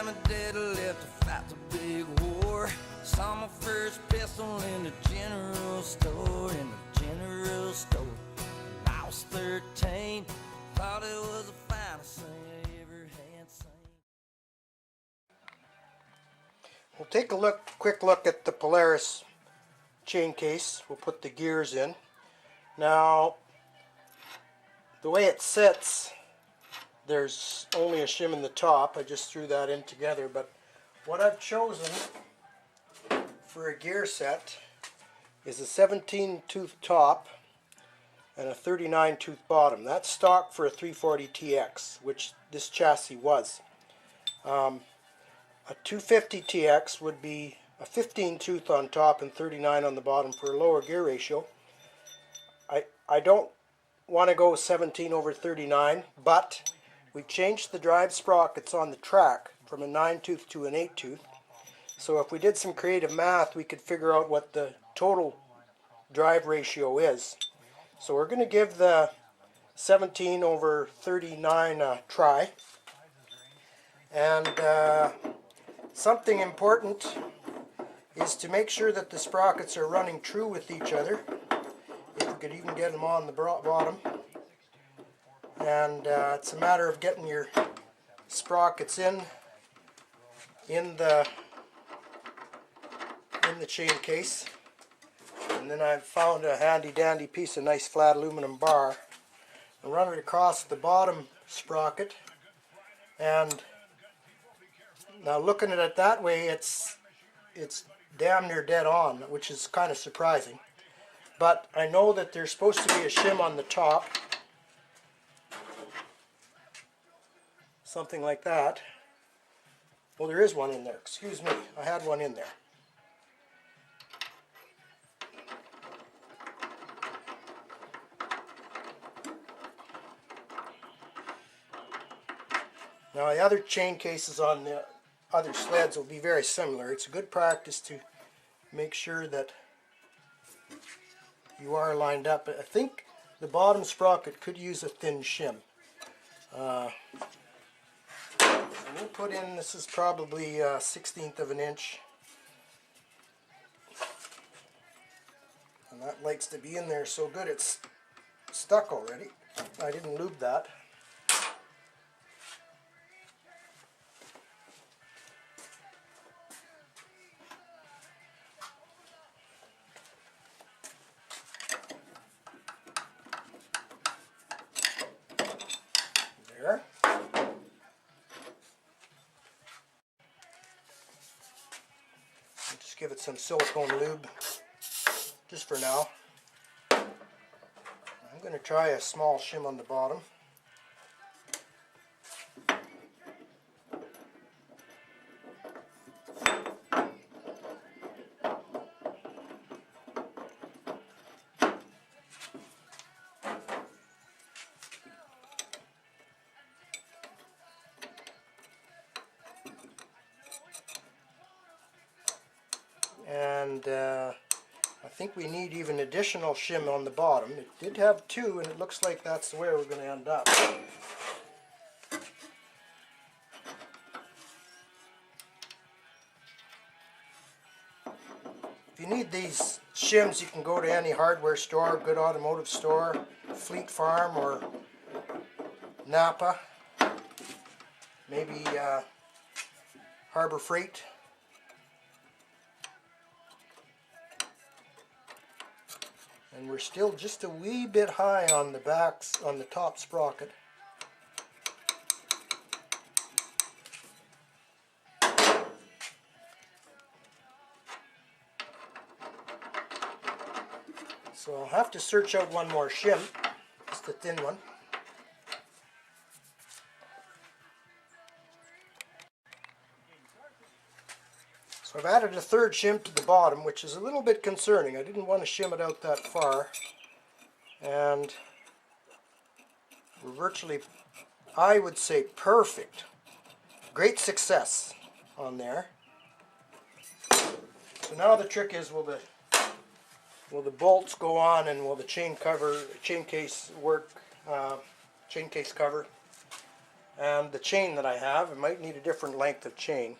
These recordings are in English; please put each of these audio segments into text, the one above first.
had my daddy left to fight the big war. Saw my first pistol in the general store, And I was 13, thought it was the finest thing I ever had seen. We'll take a quick look at the Polaris chain case. We'll put the gears in. Now, the way it sits, there's only a shim in the top. I just threw that in together, but what I've chosen for a gear set is a 17 tooth top and a 39 tooth bottom. That's stock for a 340 TX, which this chassis was. A 250 TX would be a 15 tooth on top and 39 on the bottom for a lower gear ratio. I don't want to go 17 over 39, but we changed the drive sprockets on the track from a 9 tooth to an 8 tooth. So if we did some creative math, we could figure out what the total drive ratio is. So we're going to give the 17 over 39 a try. And something important is to make sure that the sprockets are running true with each other. If we could even get them on the bottom. And it's a matter of getting your sprockets in the chain case. And then I've found a handy dandy piece of nice flat aluminum bar and run it across the bottom sprocket. And now looking at it that way, it's damn near dead on, which is kind of surprising. But I know that there's supposed to be a shim on the top, something like that. Well, there is one in there. Excuse me, I had one in there. Now the other chain cases on the other sleds will be very similar. It's a good practice to make sure that you are lined up. I think the bottom sprocket could use a thin shim. So we'll put in, this is probably a 1/16 of an inch. And that likes to be in there so good it's stuck already. I didn't lube that. There. Just give it some silicone lube just for now. I'm going to try a small shim on the bottom. And I think we need even additional shim on the bottom. It did have two, and it looks like that's where we're going to end up. If you need these shims, you can go to any hardware store, good automotive store, Fleet Farm or Napa, maybe Harbor Freight. And we're still just a wee bit high on the backs, on the top sprocket. So I'll have to search out one more shim, just a thin one. So I've added a third shim to the bottom, which is a little bit concerning. I didn't want to shim it out that far. And we're virtually, I would say, perfect. Great success on there. So now the trick is, will the bolts go on, and will the chain case work, chain case cover? and the chain that I have. I might need a different length of chain.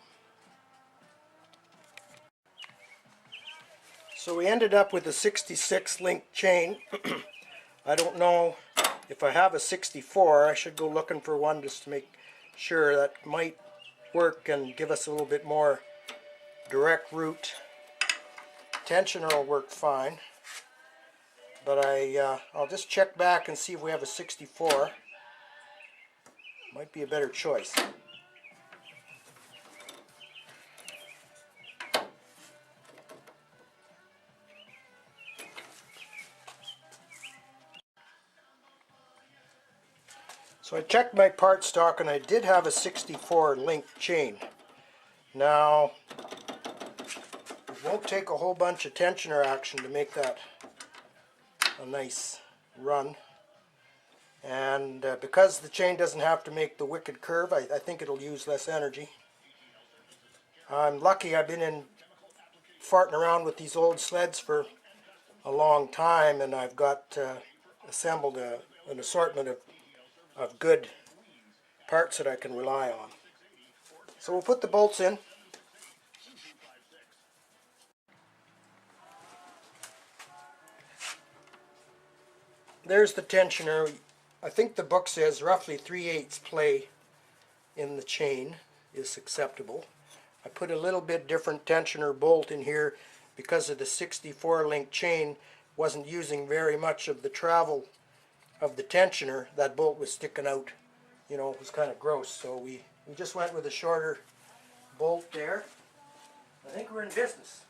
So we ended up with a 66 link chain. I don't know if I have a 64. I should go looking for one just to make sure. That might work and give us a little bit more direct route. Tensioner will work fine, but I'll just check back and see if we have a 64. Might be a better choice. So I checked my part stock and I did have a 64 link chain. Now, it won't take a whole bunch of tensioner action to make that a nice run. And because the chain doesn't have to make the wicked curve, I think it'll use less energy. I'm lucky. I've been farting around with these old sleds for a long time, and I've got assembled an assortment of good parts that I can rely on. So we'll put the bolts in. There's the tensioner. I think the book says roughly 3/8 play in the chain is acceptable. I put a little bit different tensioner bolt in here because of the 64 link chain wasn't using very much of the travel of the tensioner. That bolt was sticking out, you know, it was kind of gross, so we just went with a shorter bolt there. I think we're in business.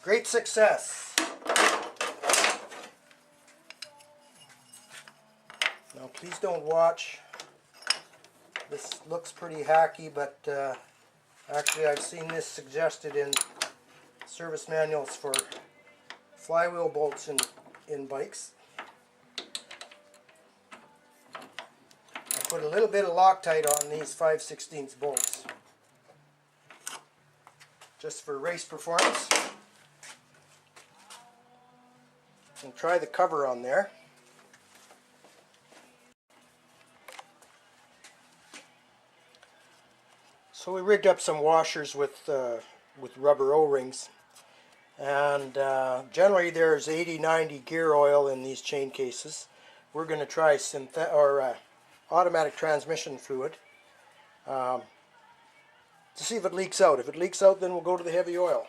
Great success. Now please don't watch. This looks pretty hacky, but actually I've seen this suggested in service manuals for flywheel bolts in bikes. I put a little bit of Loctite on these 5/16 bolts just for race performance. And try the cover on there. So we rigged up some washers with rubber O-rings, and generally there's 80-90 gear oil in these chain cases. We're going to try automatic transmission fluid to see if it leaks out. If it leaks out, then we'll go to the heavy oil.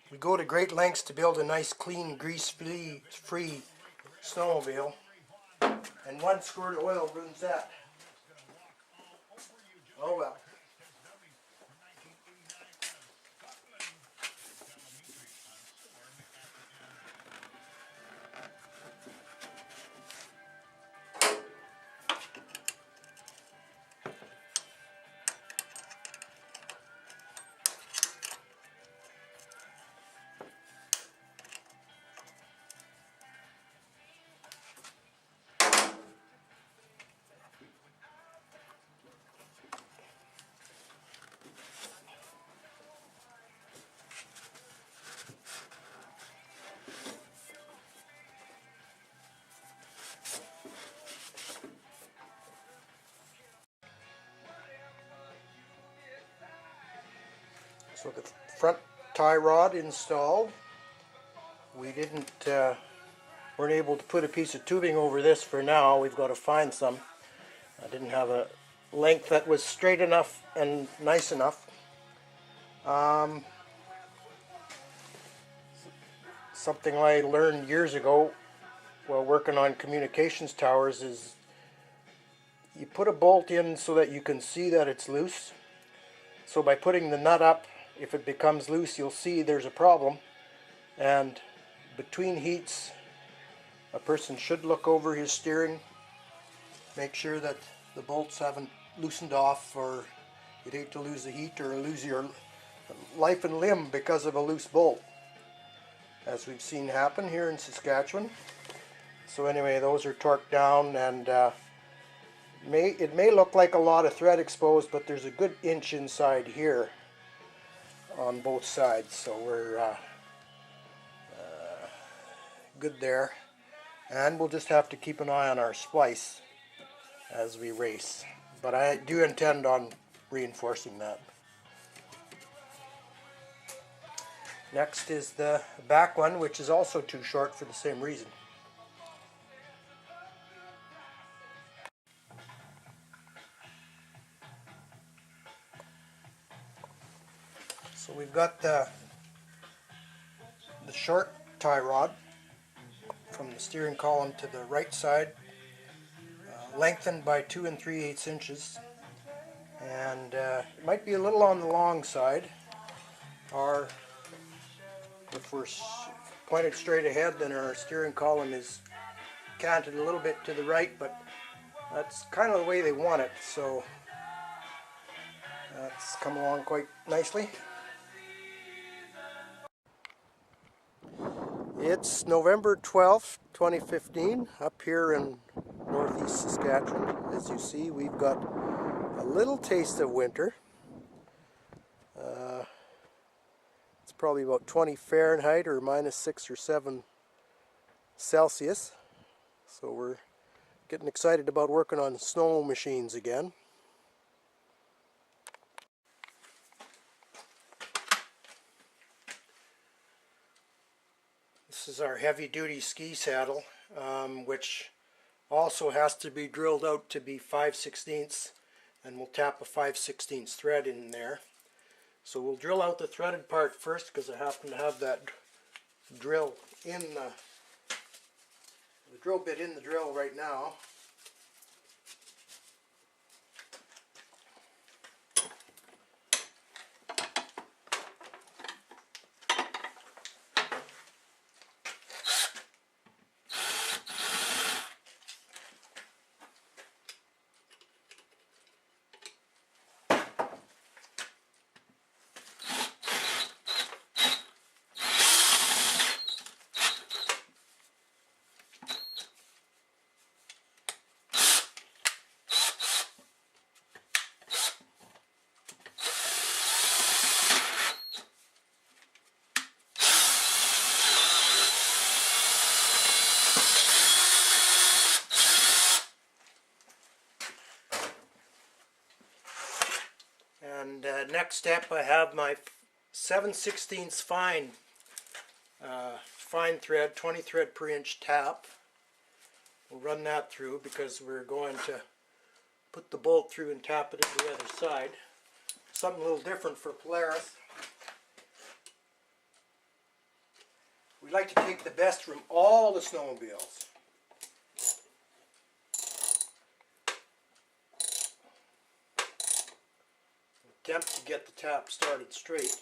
We go to great lengths to build a nice, clean, grease-free snowmobile, and one squirt of oil ruins that. Oh well. So the front tie rod installed. We weren't able to put a piece of tubing over this for now. We've got to find some. I didn't have a length that was straight enough and nice enough. Something I learned years ago while working on communications towers is you put a bolt in so that you can see that it's loose, So by putting the nut up, if it becomes loose, you'll see there's a problem. And between heats, a person should look over his steering, make sure that the bolts haven't loosened off, or you'd hate to lose the heat or lose your life and limb because of a loose bolt, as we've seen happen here in Saskatchewan. So anyway, those are torqued down, and it may look like a lot of thread exposed, but there's a good inch inside here on both sides, so we're good there. And we'll just have to keep an eye on our splice as we race, but I do intend on reinforcing that. Next is the back one, which is also too short for the same reason. So we've got the short tie rod from the steering column to the right side, lengthened by 2 3/8 inches, and it might be a little on the long side, or if we're pointed straight ahead, then our steering column is canted a little bit to the right, but that's kind of the way they want it, so that's come along quite nicely. It's November 12th, 2015, up here in northeast Saskatchewan. As you see, we've got a little taste of winter. It's probably about 20 Fahrenheit or -6 or 7 Celsius. So we're getting excited about working on snow machines again. This is our heavy-duty ski saddle, which also has to be drilled out to be 5/16, and we'll tap a 5/16 thread in there. So we'll drill out the threaded part first, because I happen to have that drill in the drill bit in the drill right now. And next step, I have my 7/16 fine thread, 20 thread per inch tap. We'll run that through because we're going to put the bolt through and tap it at the other side. Something a little different for Polaris. We like to take the best from all the snowmobiles. Attempt to get the tap started straight.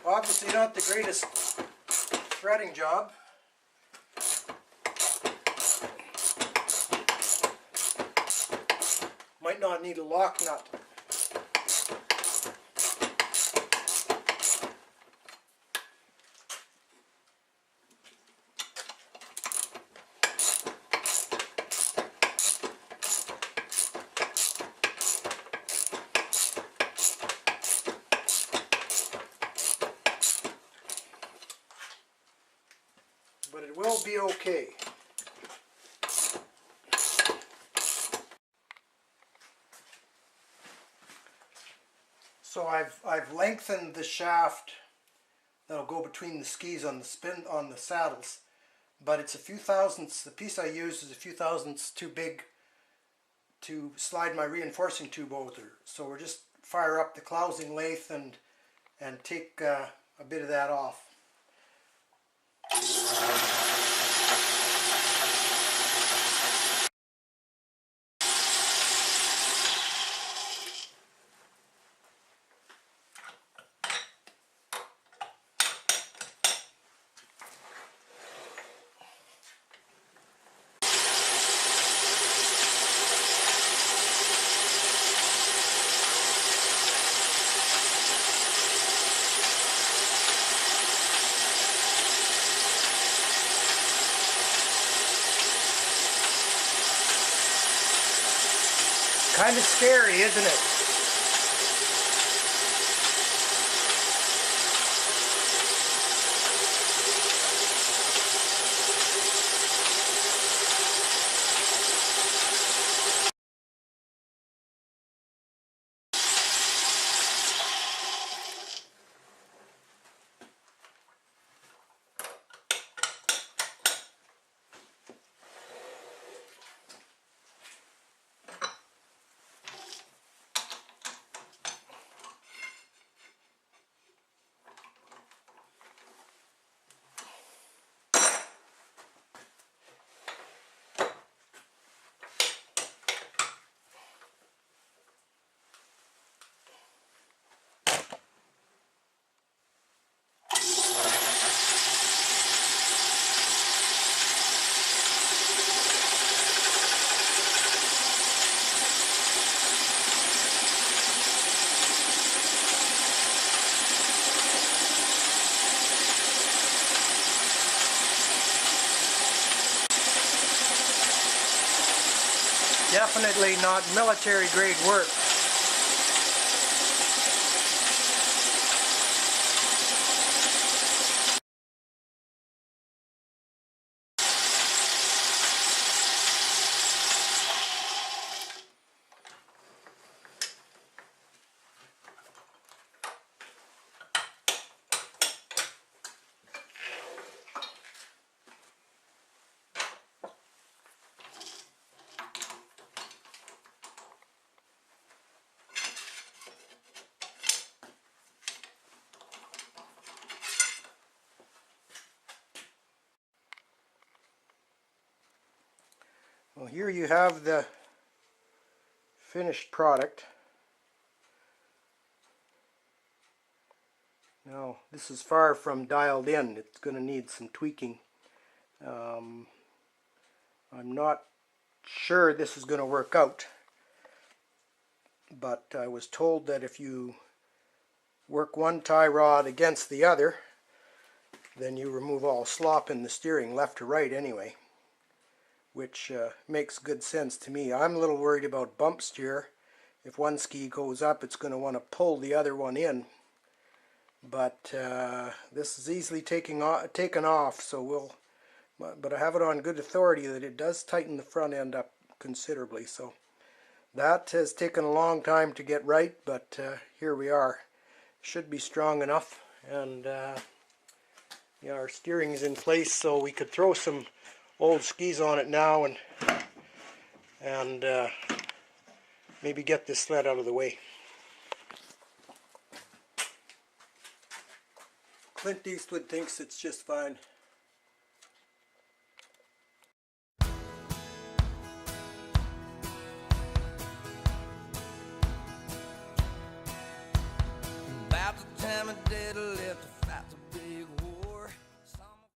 Obviously not the greatest threading job. Might not need a lock nut. But it will be okay. So I've lengthened the shaft that'll go between the skis on the saddles, but it's a few thousandths. The piece I used is a few thousandths too big to slide my reinforcing tube over. So we're just fire up the clousing lathe and take a bit of that off. Kind of scary, isn't it? Definitely not military grade work. Well, here you have the finished product. Now, this is far from dialed in. It's going to need some tweaking. I'm not sure this is going to work out, but I was told that if you work one tie rod against the other, then you remove all slop in the steering, left to right anyway, which makes good sense to me. I'm a little worried about bump steer. If one ski goes up, it's going to want to pull the other one in. But this is easily taken off, so but I have it on good authority that it does tighten the front end up considerably. So that has taken a long time to get right, but here we are. Should be strong enough, and yeah, our steering is in place, so we could throw some old skis on it now and maybe get this sled out of the way. Clint Eastwood thinks it's just fine.